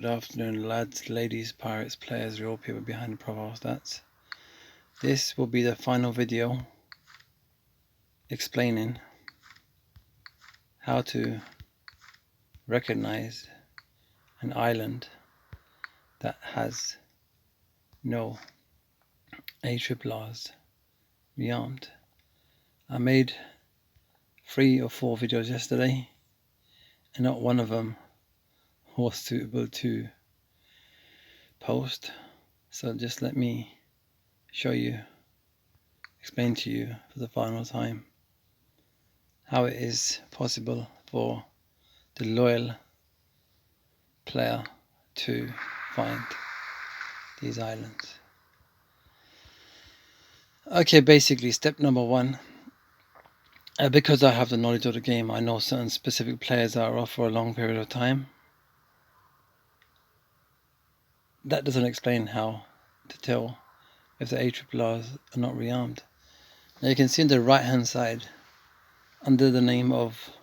Good afternoon, lads, ladies, pirates, players, real people behind the profile stats. This will be the final video explaining how to recognize an island that has no ARRRs rearmed. I made 3 or 4 videos yesterday and not one of them was suitable to post, so just let me show you, explain to you for the final time how it is possible for the loyal player to find these islands. Okay, basically step number 1, because I have the knowledge of the game, I know certain specific players are off for a long period of time. That doesn't explain how to tell if the ARRRs are not rearmed. Now you can see on the right hand side, under the name of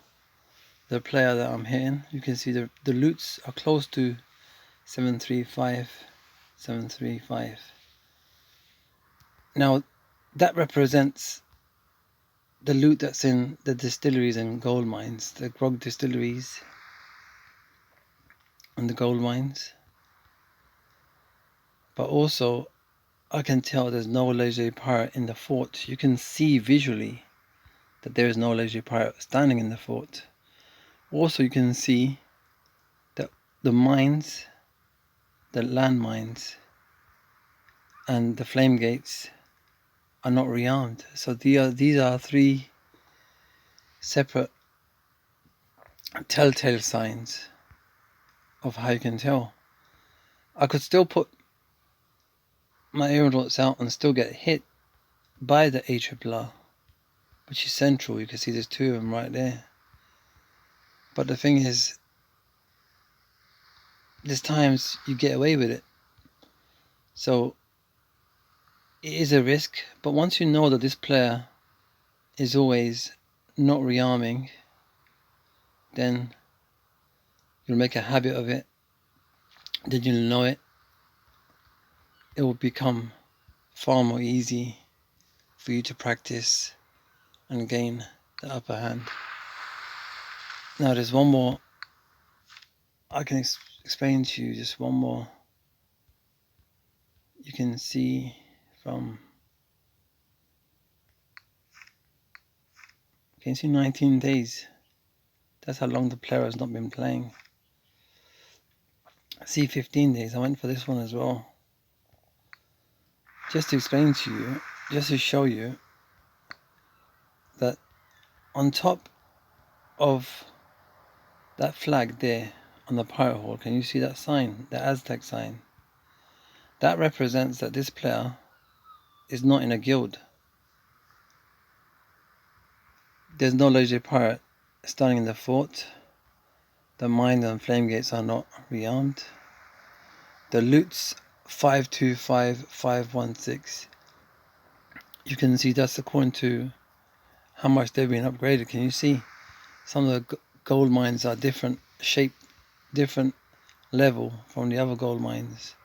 the player that I'm hitting, you can see the loots are close to 735, 735. Now that represents the loot that's in the distilleries and gold mines, the grog distilleries and the gold mines. But also I can tell there's no legendary pirate in the fort. You can see visually that there is no legendary pirate standing in the fort. Also you can see that the mines, the land mines and the flame gates are not rearmed. So these are 3 separate telltale signs of how you can tell. I could still put my arrow dots out and still get hit by the ARRR, which is central. You can see there's 2 of them right there. But the thing is, there's times you get away with it. So it is a risk, but once you know that this player is always not rearming, then you'll make a habit of it, then you'll know it. It will become far more easy for you to practice and gain the upper hand. Now there's one more I can explain to you, just one more. You can see from, you can see 19 days. That's how long the player has not been playing. See 15 days, I went for this one as well. Just to explain to you, just to show you that on top of that flag there on the pirate hall, can you see that sign, the Aztec sign? That represents that this player is not in a guild. There's no legendary pirate standing in the fort. The mine and flame gates are not rearmed. The loot's 525516. You can see that's according to how much they've been upgraded. Can you see? Some of the gold mines are different shape, different level from the other gold mines.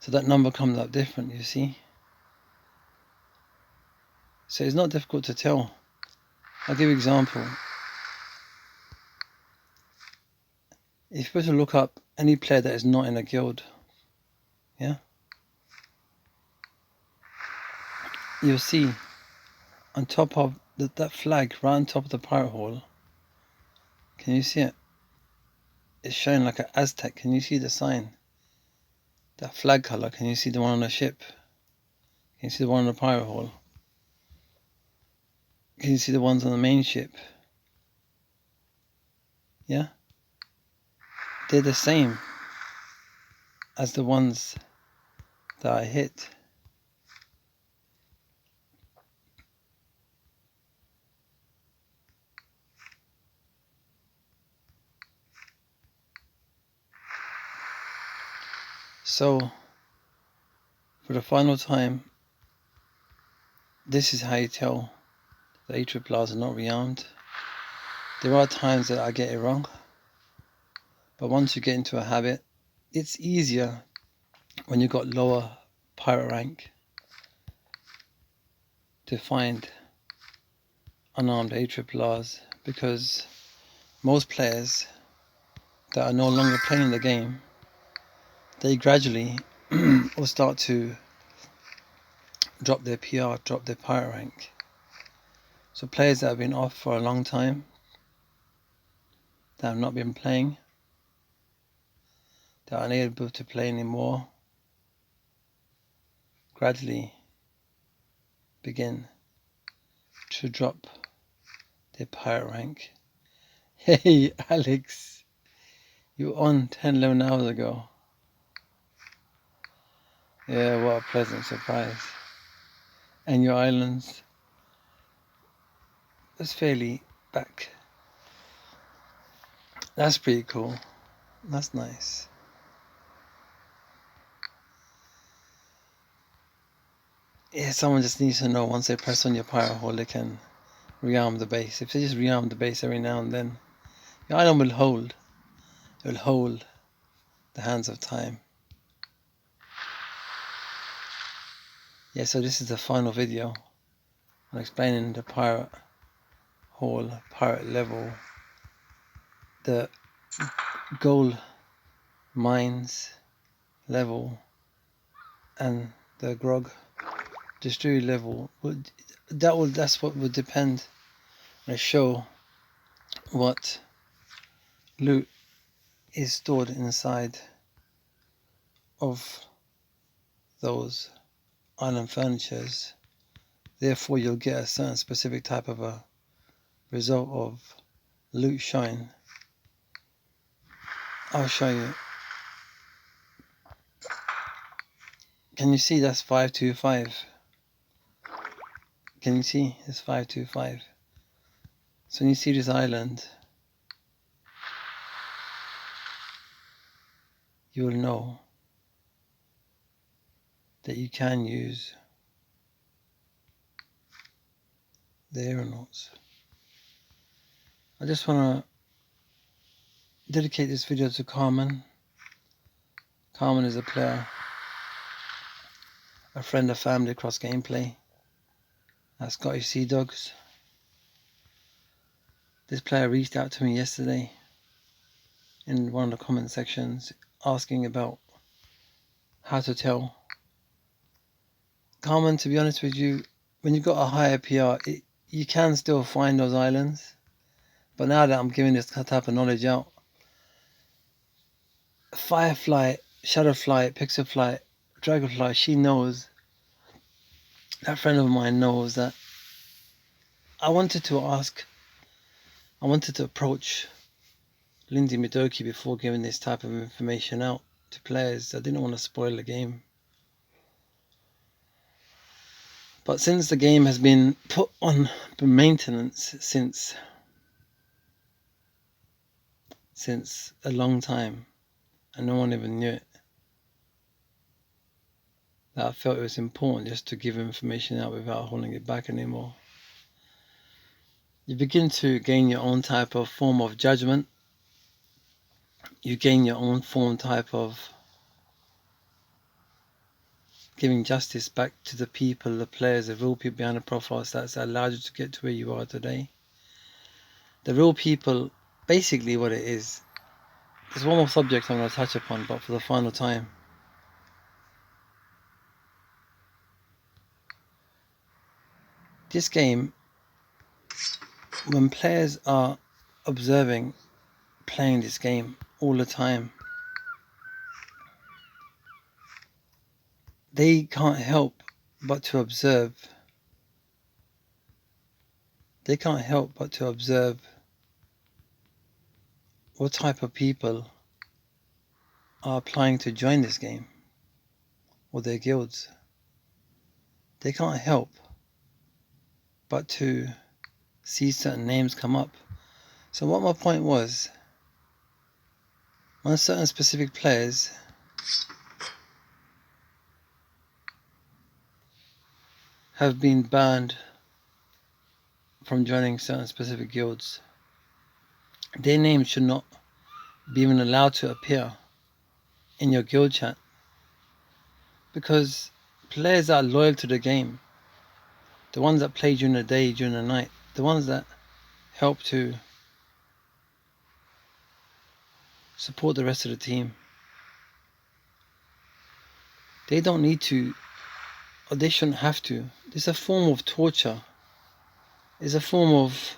So that number comes up different, you see? So it's not difficult to tell. I'll give you an example. If you were to look up any player that is not in a guild, yeah, you'll see on top of that flag, right on top of the pirate hall, can you see it? It's showing like an Aztec. Can you see the sign? That flag color, can you see the one on the ship? Can you see the one on the pirate hall? Can you see the ones on the main ship? Yeah? They're the same as the ones that I hit. So, for the final time, this is how you tell the ARRRs are not rearmed. There are times that I get it wrong, but once you get into a habit, it's easier when you've got lower pirate rank to find unarmed ARRRs, because most players that are no longer playing the game, they gradually will start to drop their PR, drop their pirate rank. So players that have been off for a long time, that have not been playing, that are unable to play anymore, gradually begin to drop their pirate rank. Hey Alex, you were on 10-11 hours ago. Yeah, what a pleasant surprise. And your islands was fairly back. That's pretty cool. That's nice. Yeah, someone just needs to know once they press on your pirate hole, they can rearm the base. If they just rearm the base every now and then, your island will hold. It will hold the hands of time. Yeah, so this is the final video. I'm explaining the pirate hole, pirate level, the gold mines level, and the grog distillery level. That's what would depend and show what loot is stored inside of those island furnitures. Therefore, you'll get a certain specific type of a result of loot showing. I'll show you. Can you see that's 525? Can you see it's 525? So when you see this island, you will know that you can use the aeronauts. I just want to dedicate this video to Carmen. Carmen is a player, a friend of family across gameplay at Scottish Sea Dogs. This player reached out to me yesterday in one of the comment sections asking about how to tell. Carmen, to be honest with you, when you've got a higher PR, you can still find those islands. But now that I'm giving this type of knowledge out, Firefly, Shadowfly, Pixelfly, Dragonfly, she knows, that friend of mine knows that I wanted to approach Lindsay Midoki before giving this type of information out to players. I didn't want to spoil the game. But since the game has been put on maintenance since a long time, and no one even knew it, that I felt it was important just to give information out without holding it back anymore. You begin to gain your own type of form of judgment. You gain your own type of giving justice back to the people, the players, the real people behind the profiles that's allowed you to get to where you are today. The real people, basically what it is. There's one more subject I'm going to touch upon, but for the final time. This game, when players are observing, playing this game all the time, they can't help but to observe. They can't help but to observe what type of people are applying to join this game or their guilds. They can't help but to see certain names come up. So what my point was, when certain specific players have been banned from joining certain specific guilds, their names should not be even allowed to appear in your guild chat, because players that are loyal to the game, the ones that play during the day, during the night, the ones that help to support the rest of the team, they don't need to, or they shouldn't have to. It's a form of torture. It's a form of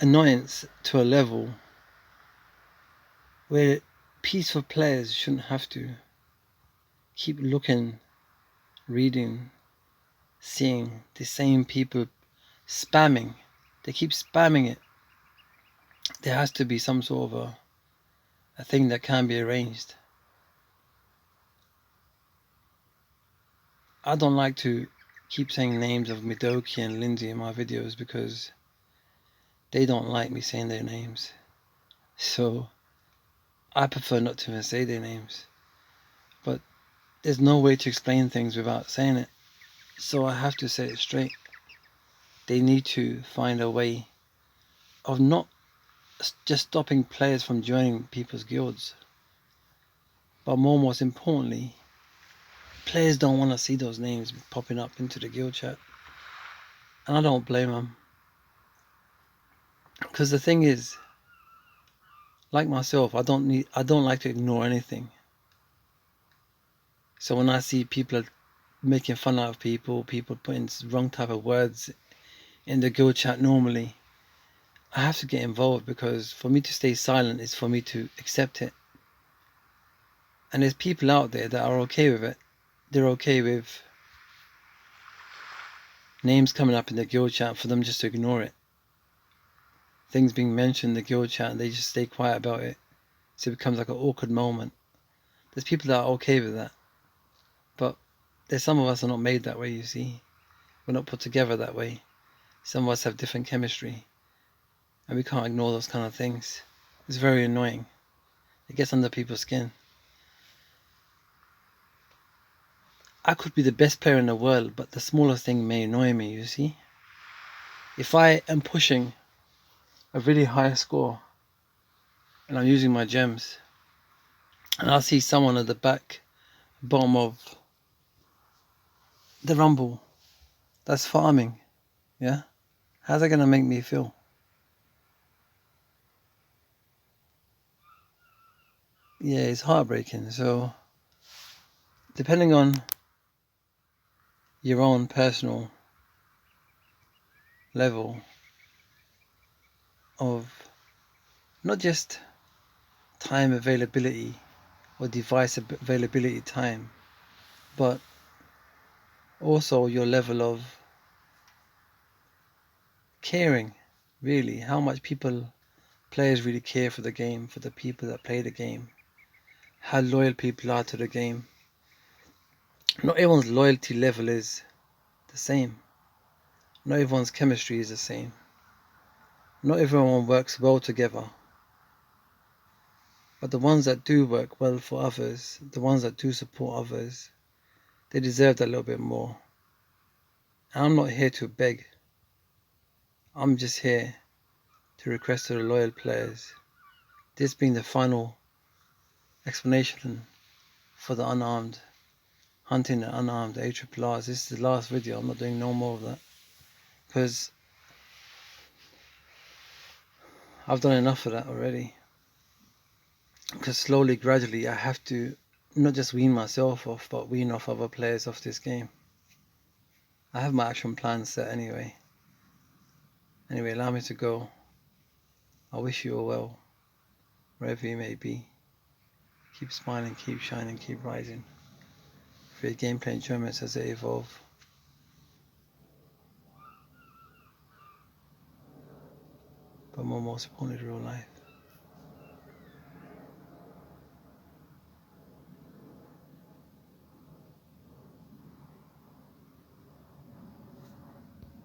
annoyance to a level where peaceful players shouldn't have to keep looking, reading, seeing the same people spamming. They keep spamming it. There has to be some sort of a thing that can be arranged. I don't like to keep saying names of Midoki and Lindsay in my videos because they don't like me saying their names. So I prefer not to even say their names. But there's no way to explain things without saying it. So I have to say it straight. They need to find a way of not just stopping players from joining people's guilds, but most importantly, players don't want to see those names popping up into the guild chat. And I don't blame them. Because the thing is, like myself, I don't like to ignore anything. So when I see people making fun out of people putting wrong type of words in the guild chat normally, I have to get involved, because for me to stay silent is for me to accept it. And there's people out there that are okay with it. They're okay with names coming up in the guild chat for them just to ignore it. Things being mentioned in the guild chat and they just stay quiet about it. So it becomes like an awkward moment. There's people that are okay with that. But there's some of us are not made that way, you see. We're not put together that way. Some of us have different chemistry. And we can't ignore those kind of things. It's very annoying. It gets under people's skin. I could be the best player in the world, but the smallest thing may annoy me, you see. If I am pushing a really high score and I'm using my gems, and I'll see someone at the bottom of the rumble that's farming, yeah? How's that gonna make me feel? Yeah, it's heartbreaking. So depending on your own personal level of not just time availability or device availability time, but also your level of caring, really, how much players really care for the game, for the people that play the game, how loyal people are to the game. Not everyone's loyalty level is the same. Not everyone's chemistry is the same. Not everyone works well together. But the ones that do work well for others, the ones that do support others, they deserve that little bit more. And I'm not here to beg. I'm just here to request to the loyal players, this being the final explanation for the unarmed, hunting the unarmed ARRRs. This is the last video. I'm not doing no more of that, because I've done enough of that already. Because slowly, gradually, I have to not just wean myself off, but wean off other players off this game. I have my action plan set anyway. Anyway, allow me to go. I wish you all well, wherever you may be. Keep smiling, keep shining, keep rising. For your gameplay enjoyments as they evolve. But most importantly, real life.